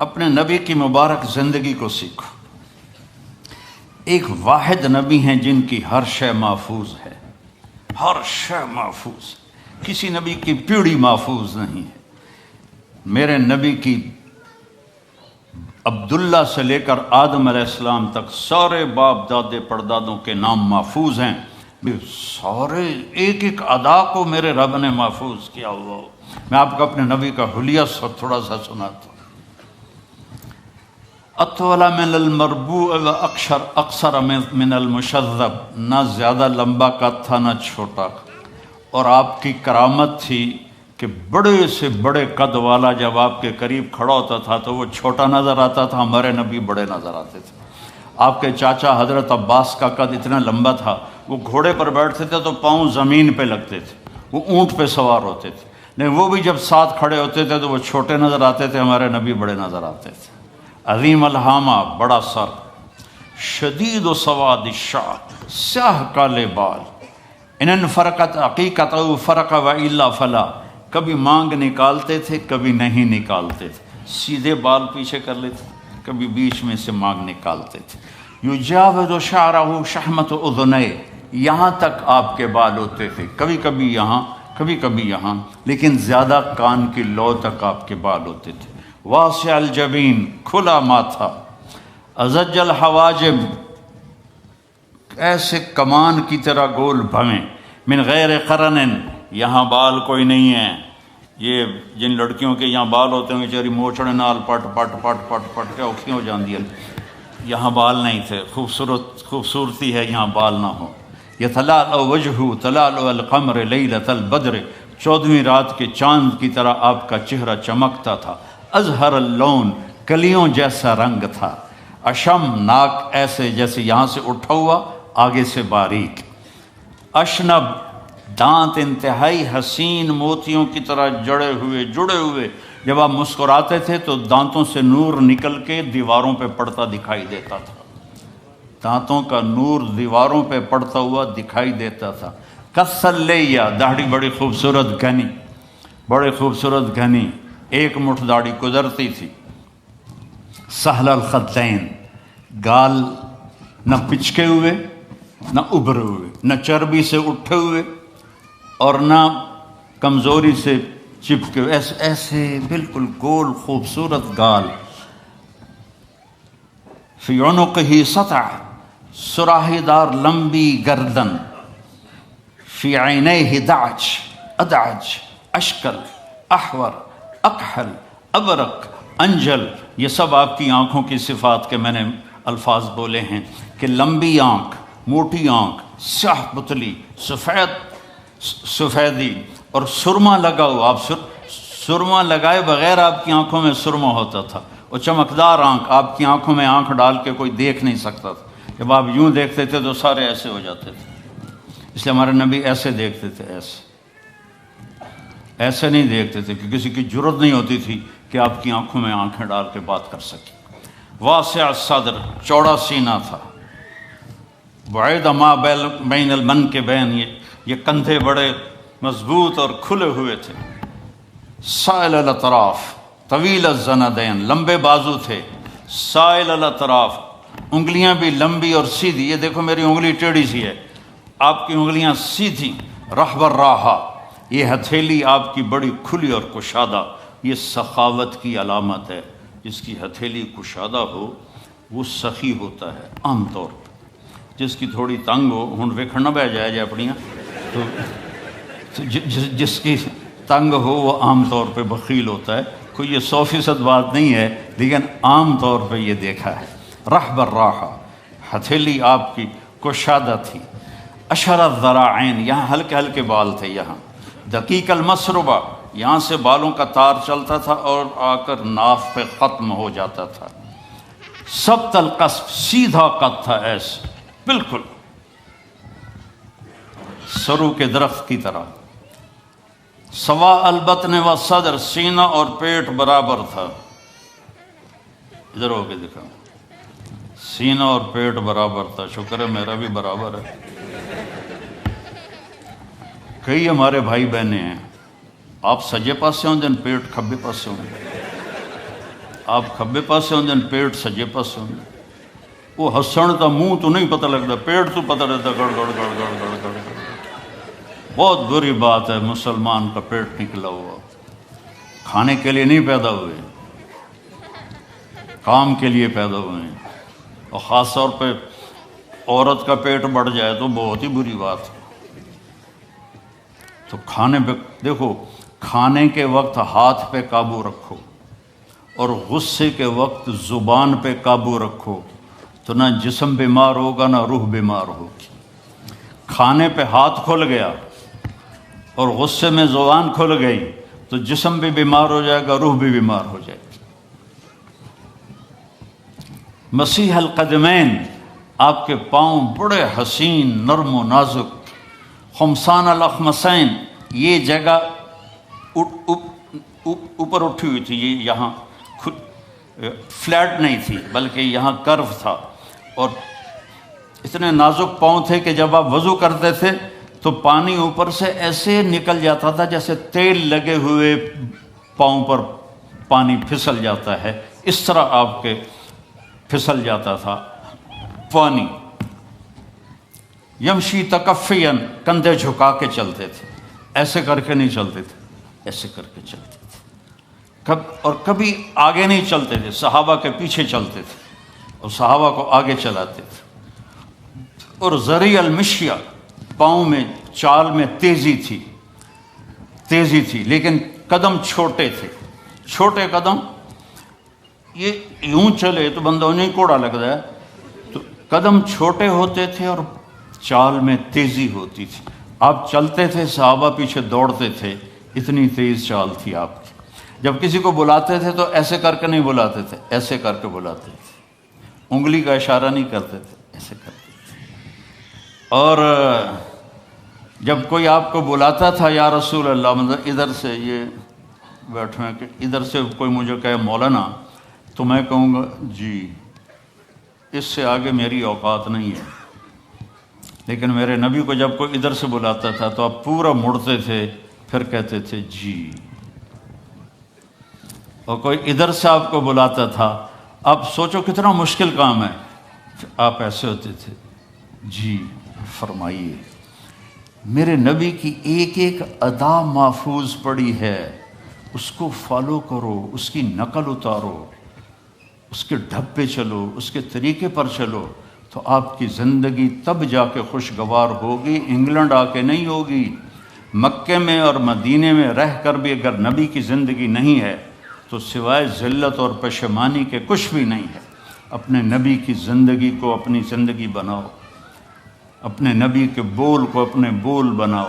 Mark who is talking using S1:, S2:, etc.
S1: اپنے نبی کی مبارک زندگی کو سیکھو۔ ایک واحد نبی ہیں جن کی ہر شے محفوظ ہے، ہر شے محفوظ، کسی نبی کی پیڑھی محفوظ نہیں ہے۔ میرے نبی کی عبداللہ سے لے کر آدم علیہ السلام تک سارے باپ دادے پردادوں کے نام محفوظ ہیں، سارے ایک ایک ادا کو میرے رب نے محفوظ کیا ہوا۔ میں آپ کو اپنے نبی کا حلیہ تھوڑا سا سناتا ہوں۔ اطول من المربوع و اقصر من المشذب، نہ زیادہ لمبا قد تھا نہ چھوٹا، اور آپ کی کرامت تھی کہ بڑے سے بڑے قد والا جب آپ کے قریب کھڑا ہوتا تھا تو وہ چھوٹا نظر آتا تھا، ہمارے نبی بڑے نظر آتے تھے۔ آپ کے چاچا حضرت عباس کا قد اتنا لمبا تھا، وہ گھوڑے پر بیٹھتے تھے تو پاؤں زمین پہ لگتے تھے، وہ اونٹ پہ سوار ہوتے تھے، لیکن وہ بھی جب ساتھ کھڑے ہوتے تھے تو وہ چھوٹے نظر آتے تھے، ہمارے نبی بڑے نظر آتے تھے۔ عظیم الحامہ، بڑا سر، شدید و سواد الشعر، سیاہ کالے بال، ان فرقت عقیقت او فرق و الا فلا، کبھی مانگ نکالتے تھے کبھی نہیں نکالتے تھے، سیدھے بال پیچھے کر لیتے تھے، کبھی بیچ میں سے مانگ نکالتے تھے۔ یجاوز شعرہ شحمت اذنیہ، یہاں تک آپ کے بال ہوتے تھے، کبھی کبھی یہاں کبھی کبھی یہاں، لیکن زیادہ کان کی لو تک آپ کے بال ہوتے تھے۔ واسع الجبین، کھلا ماتھا، ازج الحواجب، ایسے کمان کی طرح گول بھویں، من غیر قرن، یہاں بال کوئی نہیں ہے۔ یہ جن لڑکیوں کے یہاں بال ہوتے ہیں چاری موچڑے نال پٹ پٹ پٹ پٹ پٹ کے اوکھی ہو جاندی ہے، یہاں بال نہیں تھے۔ خوبصورتی ہے یہاں بال نہ ہو۔ یتلألأ وجہہ تلألؤ القمر لیلۃ البدر، 14ویں رات کے چاند کی طرح آپ کا چہرہ چمکتا تھا۔ ازہر اللون، کلیوں جیسا رنگ تھا۔ اشم، ناک ایسے جیسے یہاں سے اٹھا ہوا آگے سے باریک۔ اشنب، دانت انتہائی حسین موتیوں کی طرح جڑے ہوئے، جب آپ مسکراتے تھے تو دانتوں سے نور نکل کے دیواروں پہ پڑتا دکھائی دیتا تھا، دانتوں کا نور دیواروں پہ پڑتا ہوا دکھائی دیتا تھا۔ کسلیہ، داڑھی بڑی خوبصورت گھنی، بڑے خوبصورت گھنی، ایک مٹھ داڑھی گزرتی تھی۔ سہل الخدین، گال نہ پچکے ہوئے نہ ابھرے ہوئے، نہ چربی سے اٹھے ہوئے اور نہ کمزوری سے چپکے ہوئے، ایسے بالکل گول خوبصورت گال۔ فی عنقہ سطع، سراہی دار لمبی گردن۔ فی عینیہ دعج، ادعج، اشکل، احور، اکحل، ابرق، انجل، یہ سب آپ کی آنکھوں کی صفات کے میں نے الفاظ بولے ہیں کہ لمبی آنکھ، موٹی آنکھ، سیاہ پتلی، سفیدی، اور سرما لگا ہوا، آپ سرما لگائے بغیر آپ کی آنکھوں میں سرما ہوتا تھا، اور چمکدار آنکھ، آپ کی آنکھوں میں آنکھ ڈال کے کوئی دیکھ نہیں سکتا تھا، جب آپ یوں دیکھتے تھے تو سارے ایسے ہو جاتے تھے، اس لیے ہمارے نبی ایسے دیکھتے تھے، ایسے نہیں دیکھتے تھے کہ کسی کی جرت نہیں ہوتی تھی کہ آپ کی آنکھوں میں آنکھیں ڈال کے بات کر سکے۔ واسع الصدر، چوڑا سینہ تھا۔ بعید ما بین المنکبین، یہ کندھے بڑے مضبوط اور کھلے ہوئے تھے۔ سائل الاطراف، طویل الزندین، لمبے بازو تھے۔ سائل الاطراف، انگلیاں بھی لمبی اور سیدھی، یہ دیکھو میری انگلی ٹیڑھی سی ہے، آپ کی انگلیاں سیدھی۔ رحب الراحہ، یہ ہتھیلی آپ کی بڑی کھلی اور کشادہ، یہ سخاوت کی علامت ہے، جس کی ہتھیلی کشادہ ہو وہ سخی ہوتا ہے عام طور پر، جس کی تھوڑی تنگ ہو، ہن ویکھن نہ بہ جائے اپنیاں، تو جس کی تنگ ہو وہ عام طور پہ بخیل ہوتا ہے۔ کوئی یہ 100% بات نہیں ہے، لیکن عام طور پہ یہ دیکھا ہے۔ رحب الراحہ، ہتھیلی آپ کی کشادہ تھی۔ اشر الذراعین، یہاں ہلکے ہلکے بال تھے، یہاں۔ دقیق المسربہ، یہاں سے بالوں کا تار چلتا تھا اور آ کر ناف پہ ختم ہو جاتا تھا۔ سبط القصف، سیدھا قد تھا، ایسے بالکل سرو کے درخت کی طرح۔ سوا البطن و صدر، سینہ اور پیٹ برابر تھا، ادھر ہو کے دکھا، سینہ اور پیٹ برابر تھا، شکر ہے میرا بھی برابر ہے۔ کئی ہمارے بھائی بہنیں ہیں، آپ سجے پاسے ہوں دن پیٹ کھبے پاسے ہوں، آپ کھبے پاسے ہوندے پیٹ سجے پاسے ہوندے، وہ ہسن تا منہ تو نہیں پتہ لگتا، پیٹ تو پتہ رہتا گڑ گڑ گڑ گڑ گڑ گڑ گڑ۔ بہت بری بات ہے مسلمان کا پیٹ نکلا ہوا، کھانے کے لیے نہیں پیدا ہوئے، کام کے لیے پیدا ہوئے ہیں، اور خاص طور پہ عورت کا پیٹ بڑھ جائے تو بہت ہی بری بات ہے۔ تو کھانے پہ دیکھو، کھانے کے وقت ہاتھ پہ قابو رکھو، اور غصے کے وقت زبان پہ قابو رکھو، تو نہ جسم بیمار ہوگا نہ روح بیمار ہوگی۔ کھانے پہ ہاتھ کھل گیا اور غصے میں زبان کھل گئی تو جسم بھی بیمار ہو جائے گا، روح بھی بیمار ہو جائے گی۔ مسیح القدمین، آپ کے پاؤں بڑے حسین نرم و نازک، خمسان الاخمسین، یہ جگہ اوپر اٹھی ہوئی تھی، یہ یہاں فلیٹ نہیں تھی بلکہ یہاں کرو تھا، اور اتنے نازک پاؤں تھے کہ جب آپ وضو کرتے تھے تو پانی اوپر سے ایسے نکل جاتا تھا جیسے تیل لگے ہوئے پاؤں پر پانی پھسل جاتا ہے، اس طرح آپ کے پھسل جاتا تھا پانی۔ یمشی تکفین، کندھے جھکا کے چلتے تھے، ایسے کر کے نہیں چلتے تھے، ایسے کر کے چلتے تھے، اور کبھی آگے نہیں چلتے تھے، صحابہ کے پیچھے چلتے تھے اور صحابہ کو آگے چلاتے تھے۔ اور ذریع المشیہ، پاؤں میں چال میں تیزی تھی، لیکن قدم چھوٹے تھے، چھوٹے قدم، یہ یوں چلے تو بندہ انہیں کوڑا لگتا ہے، تو قدم چھوٹے ہوتے تھے اور چال میں تیزی ہوتی تھی۔ آپ چلتے تھے، صحابہ پیچھے دوڑتے تھے، اتنی تیز چال تھی آپ کی۔ جب کسی کو بلاتے تھے تو ایسے کر کے نہیں بلاتے تھے، ایسے کر کے بلاتے تھے، انگلی کا اشارہ نہیں کرتے تھے، ایسے کرتے تھے۔ اور جب کوئی آپ کو بلاتا تھا یا رسول اللہ، مطلب ادھر سے، یہ بیٹھے ہیں کہ ادھر سے کوئی مجھے کہے مولانا، تو میں کہوں گا جی، اس سے آگے میری اوقات نہیں ہے۔ لیکن میرے نبی کو جب کوئی ادھر سے بلاتا تھا تو آپ پورا مڑتے تھے، پھر کہتے تھے جی۔ اور کوئی ادھر سے آپ کو بلاتا تھا، اب سوچو کتنا مشکل کام ہے، آپ ایسے ہوتے تھے، جی فرمائیے۔ میرے نبی کی ایک ایک ادا محفوظ پڑی ہے، اس کو فالو کرو، اس کی نقل اتارو، اس کے ڈھب پہ چلو، اس کے طریقے پر چلو، تو آپ کی زندگی تب جا کے خوشگوار ہوگی، انگلینڈ آ کے نہیں ہوگی۔ مکے میں اور مدینے میں رہ کر بھی اگر نبی کی زندگی نہیں ہے تو سوائے ذلت اور پشیمانی کے کچھ بھی نہیں ہے۔ اپنے نبی کی زندگی کو اپنی زندگی بناؤ، اپنے نبی کے بول کو اپنے بول بناؤ۔